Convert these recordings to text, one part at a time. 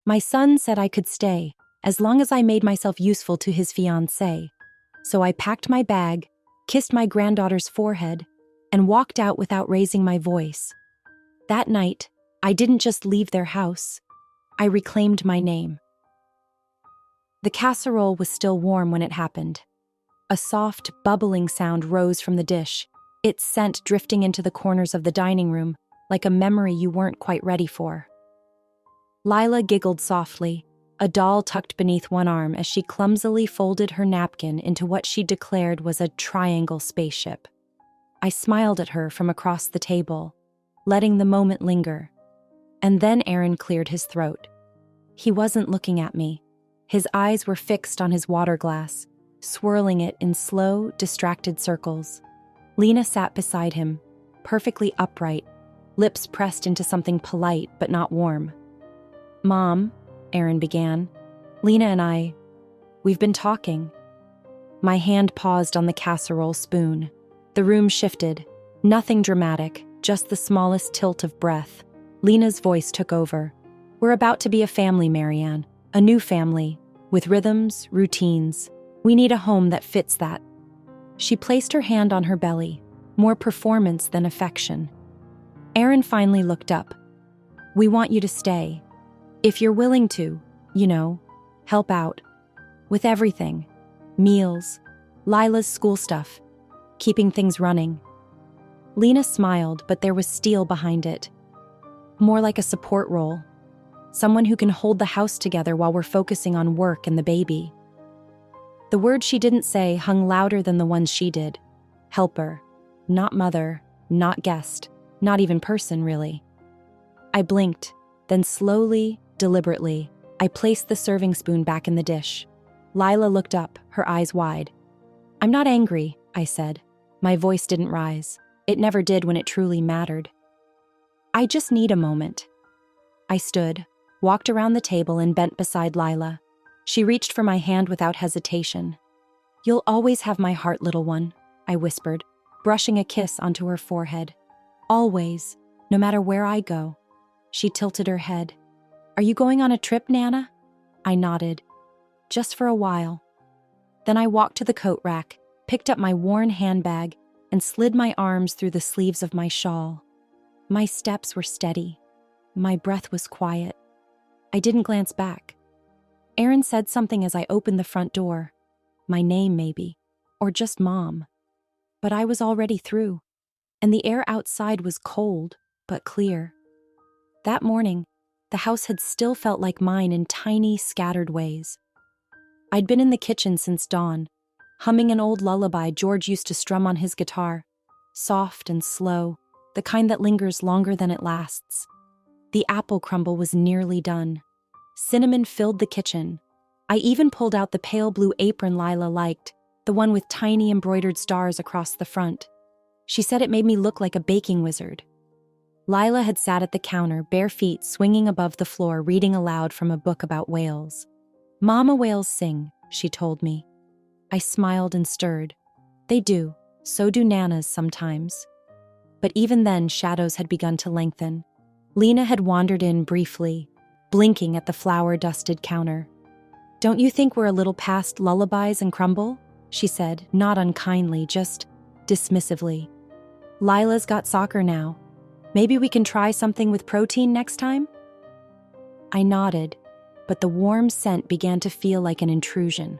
My son said I could stay, as long as I made myself useful to his fiancée. So I packed my bag, kissed my granddaughter's forehead, and walked out without raising my voice. That night, I didn't just leave their house. I reclaimed my name. The casserole was still warm when it happened. A soft, bubbling sound rose from the dish, its scent drifting into the corners of the dining room, like a memory you weren't quite ready for. Lila giggled softly, a doll tucked beneath one arm as she clumsily folded her napkin into what she declared was a triangle spaceship. I smiled at her from across the table, letting the moment linger. And then Aaron cleared his throat. He wasn't looking at me. His eyes were fixed on his water glass, swirling it in slow, distracted circles. Lena sat beside him, perfectly upright, lips pressed into something polite but not warm. "Mom," Aaron began, "Lena and we've been talking." My hand paused on the casserole spoon. The room shifted. Nothing dramatic, just the smallest tilt of breath. Lena's voice took over. "We're about to be a family, Marianne. A new family, with rhythms, routines. We need a home that fits that." She placed her hand on her belly, more performance than affection. Aaron finally looked up. "We want you to stay. If you're willing to, help out. With everything. Meals, Lila's school stuff, keeping things running." Lena smiled, but there was steel behind it. More like a support role. Someone who can hold the house together while we're focusing on work and the baby. The words she didn't say hung louder than the ones she did. Helper. Not mother, not guest, not even person, really. I blinked, then slowly, deliberately, I placed the serving spoon back in the dish. Lila looked up, her eyes wide. "I'm not angry," I said. My voice didn't rise. It never did when it truly mattered. "I just need a moment." I stood, walked around the table and bent beside Lila. She reached for my hand without hesitation. "You'll always have my heart, little one," I whispered, brushing a kiss onto her forehead. "Always, no matter where I go." She tilted her head. "Are you going on a trip, Nana?" I nodded. "Just for a while." Then I walked to the coat rack, picked up my worn handbag, and slid my arms through the sleeves of my shawl. My steps were steady. My breath was quiet. I didn't glance back. Aaron said something as I opened the front door. My name, maybe, or just Mom. But I was already through, and the air outside was cold, but clear. That morning, the house had still felt like mine in tiny, scattered ways. I'd been in the kitchen since dawn, humming an old lullaby George used to strum on his guitar, soft and slow, the kind that lingers longer than it lasts. The apple crumble was nearly done. Cinnamon filled the kitchen. I even pulled out the pale blue apron Lila liked, the one with tiny embroidered stars across the front. She said it made me look like a baking wizard. Lila had sat at the counter, bare feet swinging above the floor, reading aloud from a book about whales. "Mama whales sing," she told me. I smiled and stirred. They do, so do Nanas sometimes. But even then, shadows had begun to lengthen. Lena had wandered in briefly, blinking at the flour-dusted counter. "Don't you think we're a little past lullabies and crumble?" she said, not unkindly, just dismissively. "Lila's got soccer now. Maybe we can try something with protein next time?" I nodded, but the warm scent began to feel like an intrusion.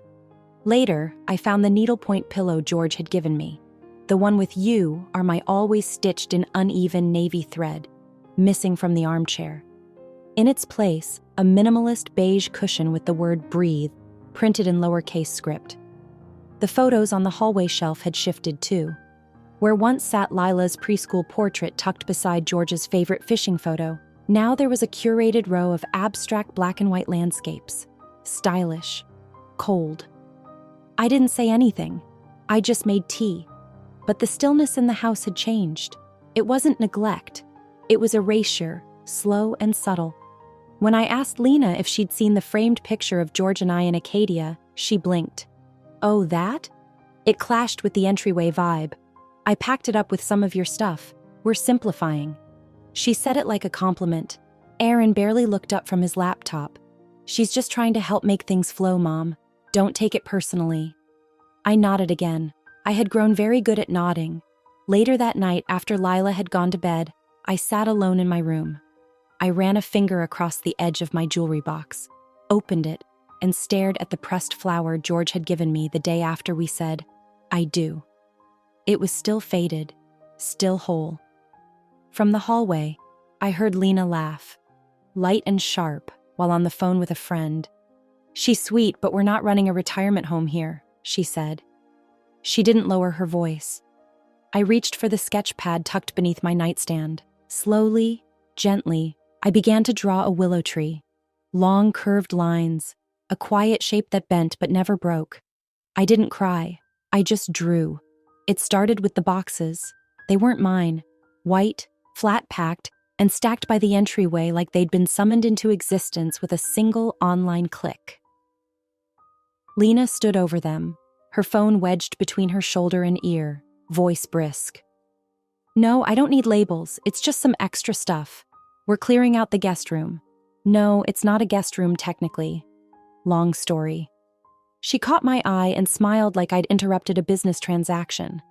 Later, I found the needlepoint pillow George had given me. The one with "you" are my always stitched in uneven navy thread, missing from the armchair. In its place, a minimalist beige cushion with the word "breathe" printed in lowercase script. The photos on the hallway shelf had shifted too. Where once sat Lila's preschool portrait tucked beside George's favorite fishing photo, now there was a curated row of abstract black and white landscapes. Stylish. Cold. I didn't say anything. I just made tea. But the stillness in the house had changed. It wasn't neglect. It was erasure, slow and subtle. When I asked Lena if she'd seen the framed picture of George and I in Acadia, she blinked. "Oh, that?" It clashed with the entryway vibe. "I packed it up with some of your stuff. We're simplifying." She said it like a compliment. Aaron barely looked up from his laptop, She's just trying to help make things flow, Mom. Don't take it personally. I nodded again. I had grown very good at nodding. Later that night, after Lila had gone to bed, I sat alone in my room. I ran a finger across the edge of my jewelry box, opened it, and stared at the pressed flower George had given me the day after we said, "I do." It was still faded, still whole. From the hallway, I heard Lena laugh, light and sharp, while on the phone with a friend. "She's sweet, but we're not running a retirement home here," she said. She didn't lower her voice. I reached for the sketch pad tucked beneath my nightstand. Slowly, gently, I began to draw a willow tree. Long curved lines, a quiet shape that bent but never broke. I didn't cry. I just drew. It started with the boxes. They weren't mine. White, flat-packed, and stacked by the entryway like they'd been summoned into existence with a single online click. Lena stood over them, her phone wedged between her shoulder and ear, voice brisk. "No, I don't need labels. It's just some extra stuff. We're clearing out the guest room." "No, it's not a guest room technically." Long story. She caught my eye and smiled like I'd interrupted a business transaction.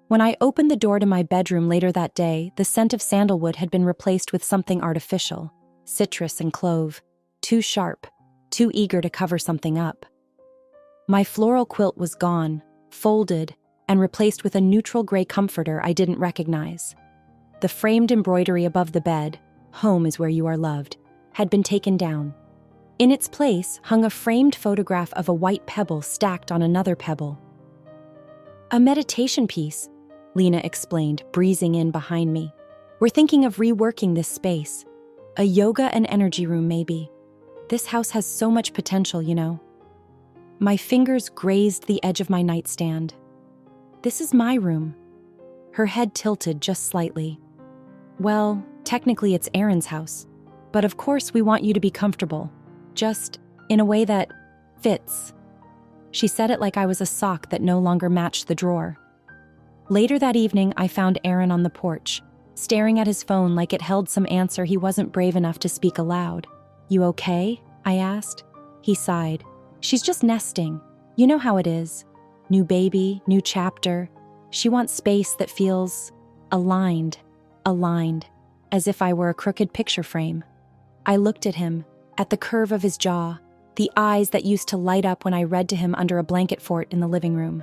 When I opened the door to my bedroom later that day, the scent of sandalwood had been replaced with something artificial, citrus and clove, too sharp, too eager to cover something up. My floral quilt was gone, folded, and replaced with a neutral gray comforter I didn't recognize. The framed embroidery above the bed, "Home is where you are loved," had been taken down. In its place hung a framed photograph of a white pebble stacked on another pebble. "A meditation piece," Lena explained, breezing in behind me. "We're thinking of reworking this space. A yoga and energy room, maybe. This house has so much potential, you know." My fingers grazed the edge of my nightstand. "This is my room." Her head tilted just slightly. "Well, technically it's Aaron's house. But of course we want you to be comfortable. Just in a way that fits." She said it like I was a sock that no longer matched the drawer. Later that evening, I found Aaron on the porch, staring at his phone like it held some answer he wasn't brave enough to speak aloud. "You okay?" I asked. He sighed. "She's just nesting. You know how it is. New baby, new chapter. She wants space that feels aligned, as if I were a crooked picture frame." I looked at him, at the curve of his jaw, the eyes that used to light up when I read to him under a blanket fort in the living room.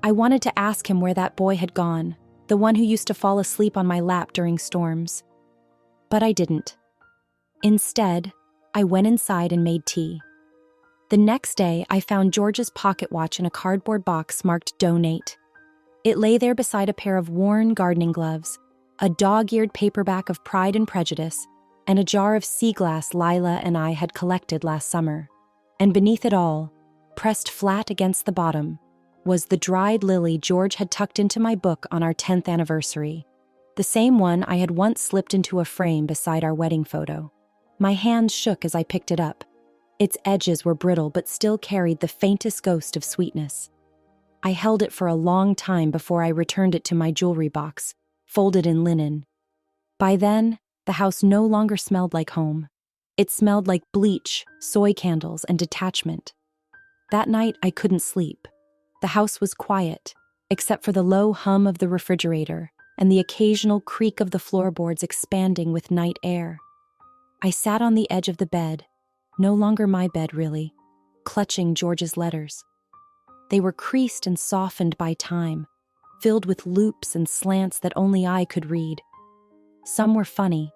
I wanted to ask him where that boy had gone, the one who used to fall asleep on my lap during storms. But I didn't. Instead, I went inside and made tea. The next day, I found George's pocket watch in a cardboard box marked "Donate." It lay there beside a pair of worn gardening gloves, a dog-eared paperback of Pride and Prejudice, and a jar of sea glass Lila and I had collected last summer. And beneath it all, pressed flat against the bottom, was the dried lily George had tucked into my book on our 10th anniversary, the same one I had once slipped into a frame beside our wedding photo. My hands shook as I picked it up. Its edges were brittle but still carried the faintest ghost of sweetness. I held it for a long time before I returned it to my jewelry box, folded in linen. By then, the house no longer smelled like home. It smelled like bleach, soy candles, and detachment. That night, I couldn't sleep. The house was quiet, except for the low hum of the refrigerator and the occasional creak of the floorboards expanding with night air. I sat on the edge of the bed, no longer my bed really, clutching George's letters. They were creased and softened by time, filled with loops and slants that only I could read. Some were funny,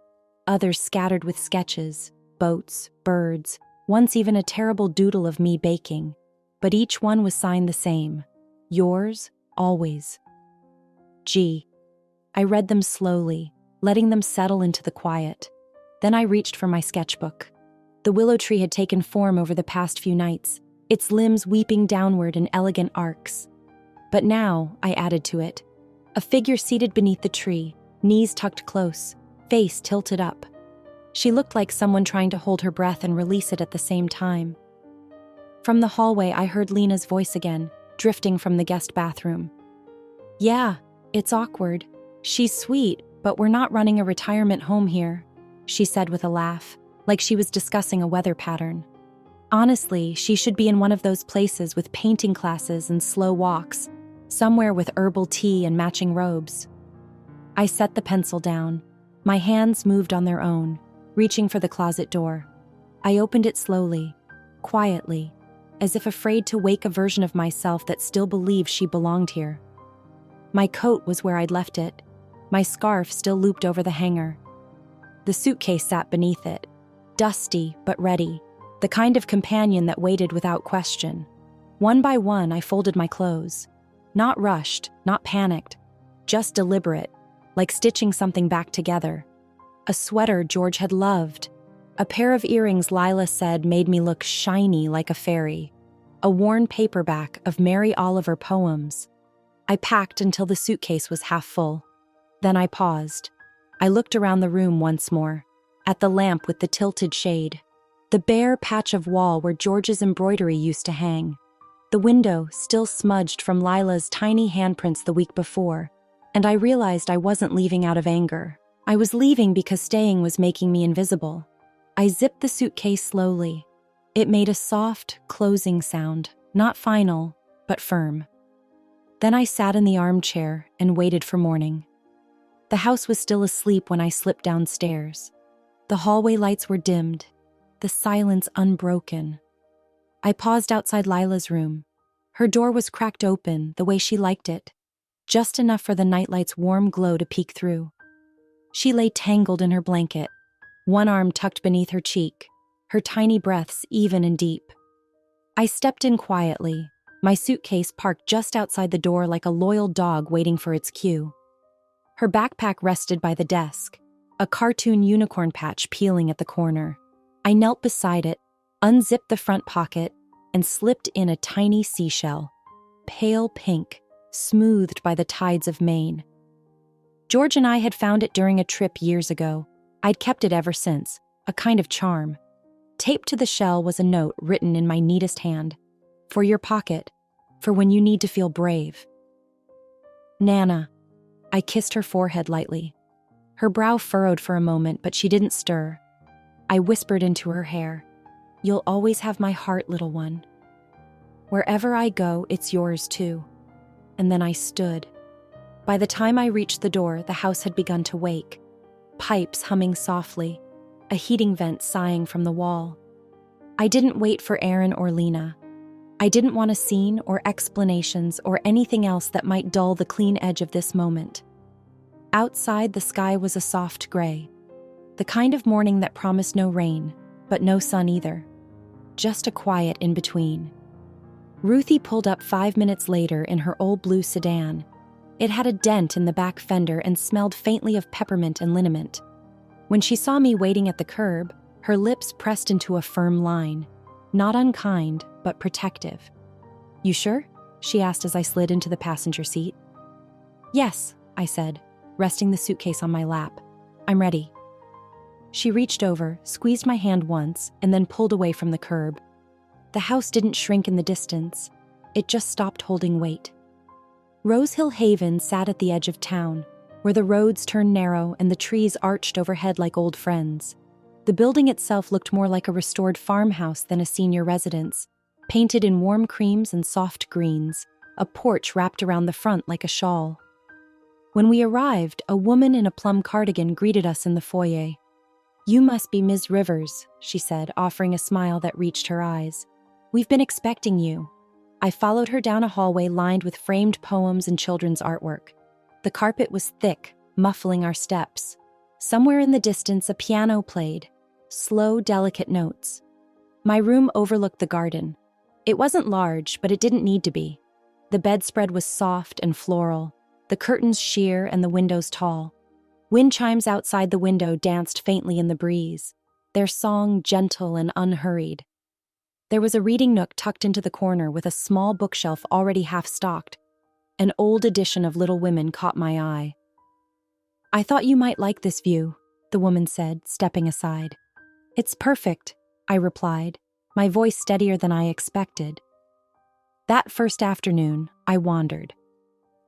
others scattered with sketches, boats, birds, once even a terrible doodle of me baking, but each one was signed the same: "Yours, always." G. I read them slowly, letting them settle into the quiet. Then I reached for my sketchbook. The willow tree had taken form over the past few nights, its limbs weeping downward in elegant arcs. But now, I added to it, a figure seated beneath the tree, knees tucked close, face tilted up. She looked like someone trying to hold her breath and release it at the same time. From the hallway, I heard Lena's voice again, drifting from the guest bathroom. "Yeah, it's awkward. She's sweet, but we're not running a retirement home here," she said with a laugh, like she was discussing a weather pattern. Honestly, she should be in one of those places with painting classes and slow walks, somewhere with herbal tea and matching robes. I set the pencil down. My hands moved on their own, reaching for the closet door. I opened it slowly, quietly, as if afraid to wake a version of myself that still believed she belonged here. My coat was where I'd left it, my scarf still looped over the hanger. The suitcase sat beneath it, dusty but ready, the kind of companion that waited without question. One by one, I folded my clothes. Not rushed, not panicked, just deliberate, like stitching something back together. A sweater George had loved. A pair of earrings Lila said made me look shiny like a fairy. A worn paperback of Mary Oliver poems. I packed until the suitcase was half full. Then I paused. I looked around the room once more, at the lamp with the tilted shade, the bare patch of wall where George's embroidery used to hang, the window still smudged from Lila's tiny handprints the week before, and I realized I wasn't leaving out of anger. I was leaving because staying was making me invisible. I zipped the suitcase slowly. It made a soft, closing sound, not final, but firm. Then I sat in the armchair and waited for morning. The house was still asleep when I slipped downstairs. The hallway lights were dimmed, the silence unbroken. I paused outside Lila's room. Her door was cracked open the way she liked it, just enough for the nightlight's warm glow to peek through. She lay tangled in her blanket, one arm tucked beneath her cheek, her tiny breaths even and deep. I stepped in quietly, my suitcase parked just outside the door like a loyal dog waiting for its cue. Her backpack rested by the desk, a cartoon unicorn patch peeling at the corner. I knelt beside it, unzipped the front pocket, and slipped in a tiny seashell, pale pink, smoothed by the tides of Maine. George and I had found it during a trip years ago. I'd kept it ever since, a kind of charm. Taped to the shell was a note written in my neatest hand. For your pocket, for when you need to feel brave. Nana. I kissed her forehead lightly. Her brow furrowed for a moment, but she didn't stir. I whispered into her hair, "You'll always have my heart, little one. Wherever I go, it's yours too." And then I stood. By the time I reached the door, the house had begun to wake. Pipes humming softly, a heating vent sighing from the wall. I didn't wait for Aaron or Lena. I didn't want a scene or explanations or anything else that might dull the clean edge of this moment. Outside, the sky was a soft gray, the kind of morning that promised no rain, but no sun either. Just a quiet in between. Ruthie pulled up 5 minutes later in her old blue sedan. It had a dent in the back fender and smelled faintly of peppermint and liniment. When she saw me waiting at the curb, her lips pressed into a firm line. Not unkind, but protective. "You sure?" she asked as I slid into the passenger seat. "Yes," I said, resting the suitcase on my lap. "I'm ready." She reached over, squeezed my hand once, and then pulled away from the curb. The house didn't shrink in the distance. It just stopped holding weight. Rose Hill Haven sat at the edge of town, where the roads turned narrow and the trees arched overhead like old friends. The building itself looked more like a restored farmhouse than a senior residence, painted in warm creams and soft greens, a porch wrapped around the front like a shawl. When we arrived, a woman in a plum cardigan greeted us in the foyer. "You must be Ms. Rivers," she said, offering a smile that reached her eyes. "We've been expecting you." I followed her down a hallway lined with framed poems and children's artwork. The carpet was thick, muffling our steps. Somewhere in the distance, a piano played, slow, delicate notes. My room overlooked the garden. It wasn't large, but it didn't need to be. The bedspread was soft and floral, the curtains sheer and the windows tall. Wind chimes outside the window danced faintly in the breeze, their song gentle and unhurried. There was a reading nook tucked into the corner with a small bookshelf already half-stocked. An old edition of Little Women caught my eye. "I thought you might like this view," the woman said, stepping aside. "It's perfect," I replied, my voice steadier than I expected. That first afternoon, I wandered.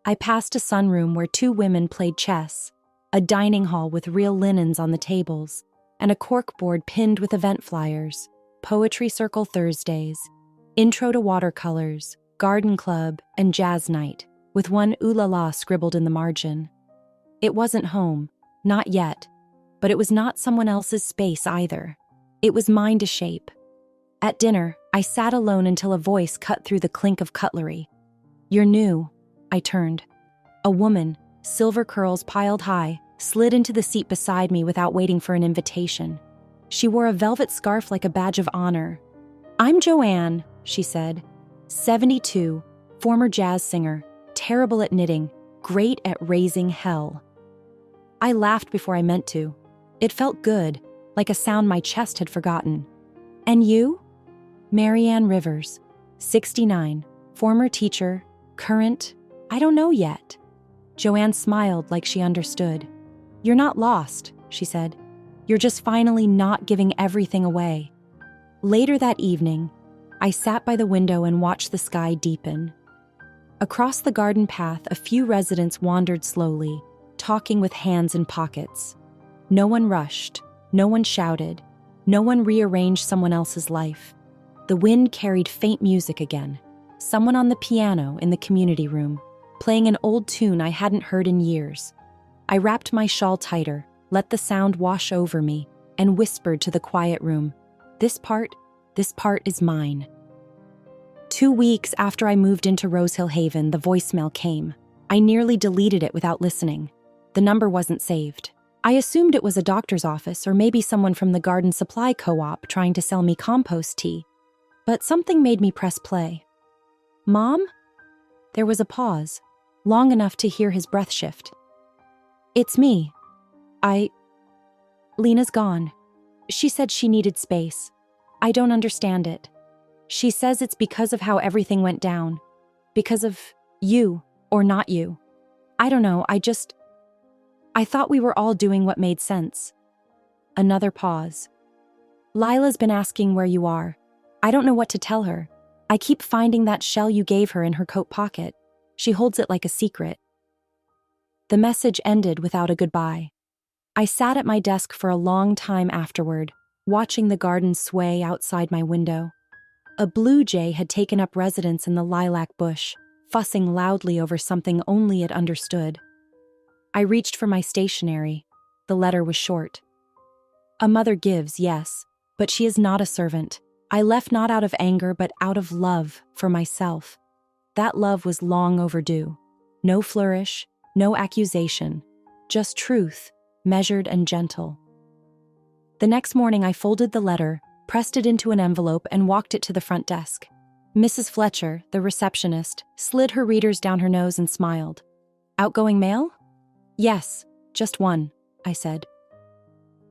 I passed a sunroom where 2 women played chess, a dining hall with real linens on the tables, and a corkboard pinned with event flyers. Poetry Circle Thursdays, Intro to Watercolors, Garden Club, and Jazz Night, with one ooh la la scribbled in the margin. It wasn't home, not yet, but it was not someone else's space either. It was mine to shape. At dinner, I sat alone until a voice cut through the clink of cutlery. "You're new." I turned. A woman, silver curls piled high, slid into the seat beside me without waiting for an invitation. She wore a velvet scarf like a badge of honor. "I'm Joanne," she said. 72, former jazz singer, terrible at knitting, great at raising hell. I laughed before I meant to. It felt good, like a sound my chest had forgotten. "And you?" "Marianne Rivers, 69, former teacher, current, I don't know yet." Joanne smiled like she understood. "You're not lost," she said. "You're just finally not giving everything away." Later that evening, I sat by the window and watched the sky deepen. Across the garden path, a few residents wandered slowly, talking with hands in pockets. No one rushed, no one shouted, no one rearranged someone else's life. The wind carried faint music again, someone on the piano in the community room, playing an old tune I hadn't heard in years. I wrapped my shawl tighter, let the sound wash over me, and whispered to the quiet room, this part is mine." 2 weeks after I moved into Rose Hill Haven, the voicemail came. I nearly deleted it without listening. The number wasn't saved. I assumed it was a doctor's office or maybe someone from the garden supply co-op trying to sell me compost tea. But something made me press play. "Mom?" There was a pause, long enough to hear his breath shift. "It's me. Lena's gone. She said she needed space. I don't understand it. She says it's because of how everything went down. Because of you, or not you. I don't know, I thought we were all doing what made sense." Another pause. "Lila's been asking where you are. I don't know what to tell her. I keep finding that shell you gave her in her coat pocket. She holds it like a secret." The message ended without a goodbye. I sat at my desk for a long time afterward, watching the garden sway outside my window. A blue jay had taken up residence in the lilac bush, fussing loudly over something only it understood. I reached for my stationery. The letter was short. "A mother gives, yes, but she is not a servant. I left not out of anger but out of love for myself." That love was long overdue. No flourish, no accusation, just truth, measured and gentle. The next morning I folded the letter, pressed it into an envelope, and walked it to the front desk. Mrs. Fletcher, the receptionist, slid her readers down her nose and smiled. "Outgoing mail?" "Yes, just one," I said.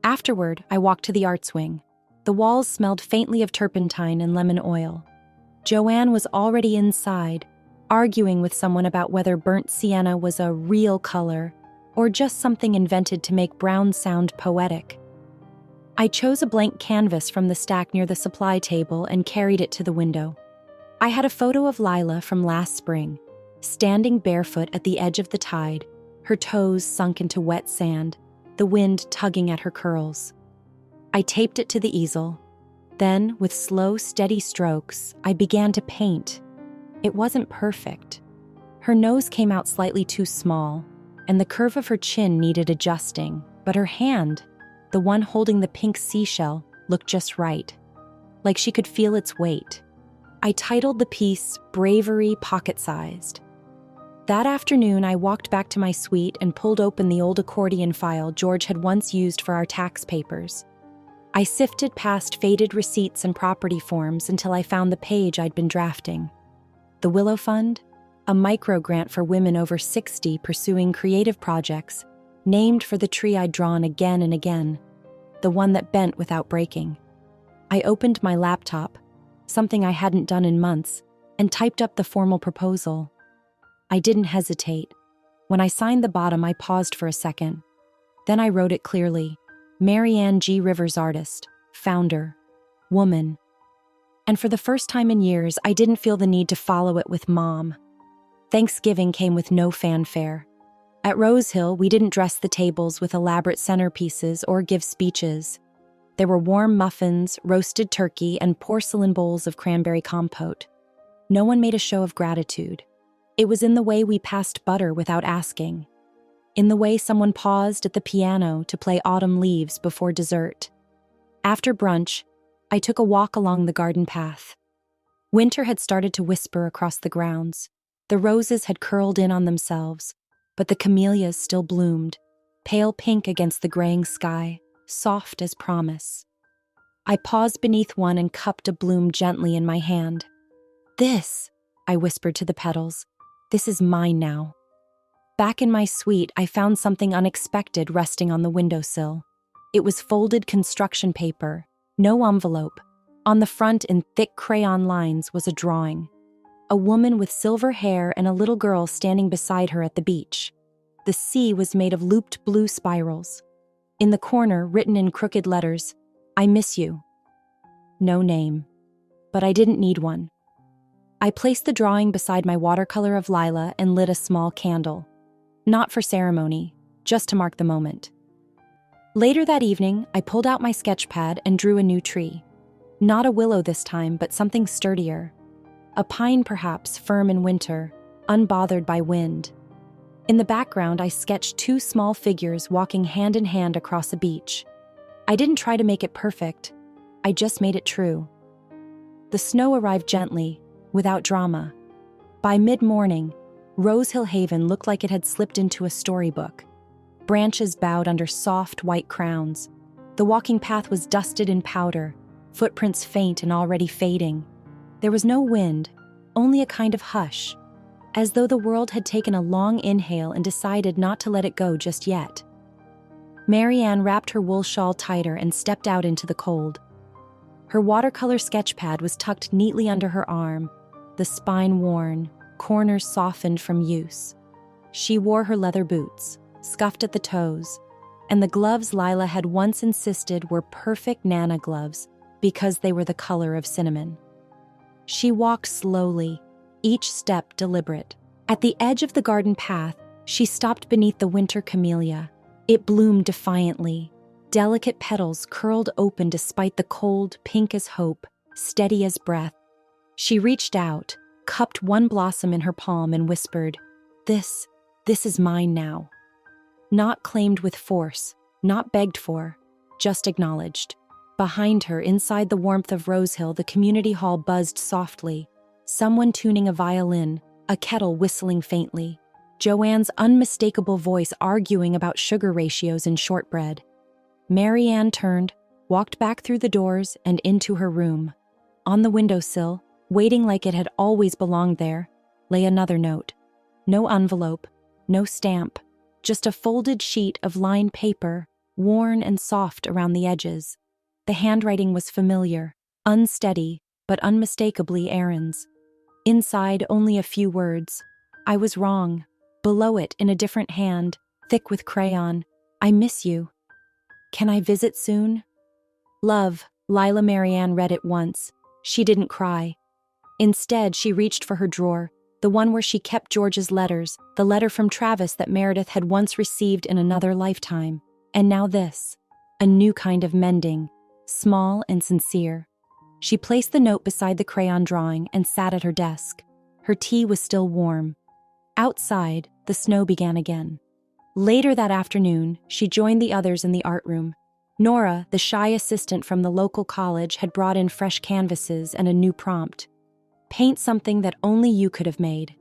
Afterward, I walked to the arts wing. The walls smelled faintly of turpentine and lemon oil. Joanne was already inside, arguing with someone about whether burnt sienna was a real color or just something invented to make brown sound poetic. I chose a blank canvas from the stack near the supply table and carried it to the window. I had a photo of Lila from last spring, standing barefoot at the edge of the tide, her toes sunk into wet sand, the wind tugging at her curls. I taped it to the easel. Then, with slow, steady strokes, I began to paint. It wasn't perfect. Her nose came out slightly too small, and the curve of her chin needed adjusting, but her hand, the one holding the pink seashell, looked just right, like she could feel its weight. I titled the piece Bravery Pocket-Sized. That afternoon, I walked back to my suite and pulled open the old accordion file George had once used for our tax papers. I sifted past faded receipts and property forms until I found the page I'd been drafting. The Willow Fund, a micro-grant for women over 60 pursuing creative projects, named for the tree I'd drawn again and again, the one that bent without breaking. I opened my laptop, something I hadn't done in months, and typed up the formal proposal. I didn't hesitate. When I signed the bottom, I paused for a second. Then I wrote it clearly. Marianne G. Rivers, artist, founder, woman. And for the first time in years, I didn't feel the need to follow it with Mom. Thanksgiving came with no fanfare. At Rose Hill, we didn't dress the tables with elaborate centerpieces or give speeches. There were warm muffins, roasted turkey, and porcelain bowls of cranberry compote. No one made a show of gratitude. It was in the way we passed butter without asking. In the way someone paused at the piano to play Autumn Leaves before dessert. After brunch, I took a walk along the garden path. Winter had started to whisper across the grounds. The roses had curled in on themselves, but the camellias still bloomed, pale pink against the graying sky, soft as promise. I paused beneath one and cupped a bloom gently in my hand. "This," I whispered to the petals, "this is mine now." Back in my suite, I found something unexpected resting on the windowsill. It was folded construction paper, no envelope. On the front, in thick crayon lines, was a drawing. A woman with silver hair and a little girl standing beside her at the beach. The sea was made of looped blue spirals. In the corner, written in crooked letters, "I miss you." No name. But I didn't need one. I placed the drawing beside my watercolor of Lila and lit a small candle. Not for ceremony, just to mark the moment. Later that evening, I pulled out my sketch pad and drew a new tree. Not a willow this time, but something sturdier. A pine perhaps, firm in winter, unbothered by wind. In the background, I sketched two small figures walking hand in hand across a beach. I didn't try to make it perfect. I just made it true. The snow arrived gently, without drama. By mid-morning, Rose Hill Haven looked like it had slipped into a storybook. Branches bowed under soft white crowns. The walking path was dusted in powder, footprints faint and already fading. There was no wind, only a kind of hush, as though the world had taken a long inhale and decided not to let it go just yet. Marianne wrapped her wool shawl tighter and stepped out into the cold. Her watercolor sketch pad was tucked neatly under her arm, the spine worn, corners softened from use. She wore her leather boots, scuffed at the toes, and the gloves Lila had once insisted were perfect Nana gloves because they were the color of cinnamon. She walked slowly, each step deliberate. At the edge of the garden path, she stopped beneath the winter camellia. It bloomed defiantly, delicate petals curled open despite the cold, pink as hope, steady as breath. She reached out, cupped one blossom in her palm and whispered, This is mine now." Not claimed with force, not begged for, just acknowledged. Behind her, inside the warmth of Rose Hill, the community hall buzzed softly. Someone tuning a violin, a kettle whistling faintly. Joanne's unmistakable voice arguing about sugar ratios in shortbread. Marianne turned, walked back through the doors and into her room. On the windowsill, waiting like it had always belonged there, lay another note. No envelope, no stamp, just a folded sheet of lined paper, worn and soft around the edges. The handwriting was familiar, unsteady, but unmistakably Aaron's. Inside, only a few words. "I was wrong." Below it, in a different hand, thick with crayon, "I miss you. Can I visit soon?" "Love," Lila Marianne read it once. She didn't cry. Instead, she reached for her drawer, the one where she kept George's letters, the letter from Travis that Meredith had once received in another lifetime. And now this, a new kind of mending, small and sincere. She placed the note beside the crayon drawing and sat at her desk. Her tea was still warm. Outside, the snow began again. Later that afternoon, she joined the others in the art room. Nora, the shy assistant from the local college, had brought in fresh canvases and a new prompt. "Paint something that only you could have made."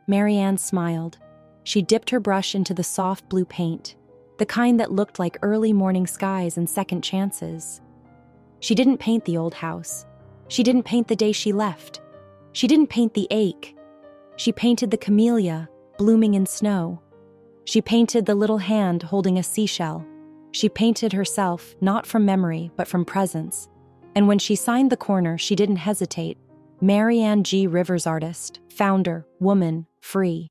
Marianne smiled. She dipped her brush into the soft blue paint, the kind that looked like early morning skies and second chances. She didn't paint the old house. She didn't paint the day she left. She didn't paint the ache. She painted the camellia, blooming in snow. She painted the little hand holding a seashell. She painted herself, not from memory, but from presence. And when she signed the corner, she didn't hesitate. Marianne G. Rivers, artist, founder, woman, free.